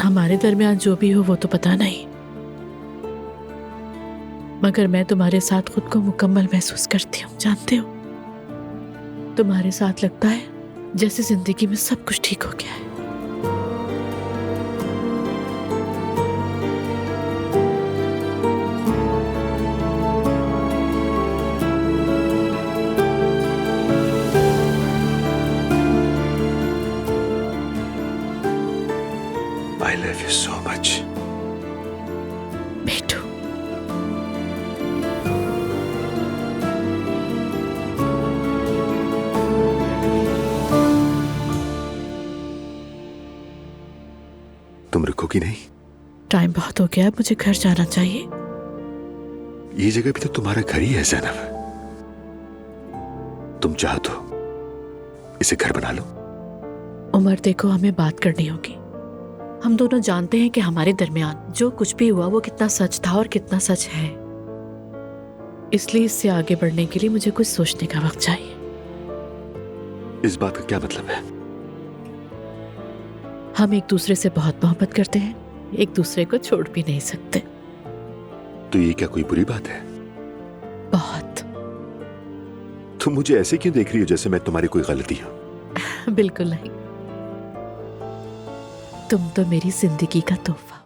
हमारे दरमियान जो भी हो वो तो पता नहीं, मगर मैं तुम्हारे साथ खुद को मुकम्मल महसूस करती हूँ। जानते हो, तुम्हारे साथ लगता है जैसे जिंदगी में सब कुछ ठीक हो गया है। I love you so much. बेटू, तुम रुकोगी नहीं? टाइम बहुत हो गया है, मुझे घर जाना चाहिए। ये जगह भी तो तुम्हारा घर ही है ज़ैनब। तुम चाहो तो इसे घर बना लो। उमर देखो, हमें बात करनी होगी। हम दोनों जानते हैं कि हमारे दरमियान जो कुछ भी हुआ वो कितना सच था और कितना सच है। इसलिए इससे आगे बढ़ने के लिए मुझे कुछ सोचने का वक्त चाहिए। इस बात का क्या मतलब है? हम एक दूसरे से बहुत मोहब्बत करते हैं, एक दूसरे को छोड़ भी नहीं सकते। तो ये क्या कोई बुरी बात है? बहुत। तुम मुझे ऐसे क्यों देख रही हो जैसे मैं तुम्हारी कोई गलती हो? बिल्कुल नहीं, तुम तो मेरी जिंदगी का तोहफा।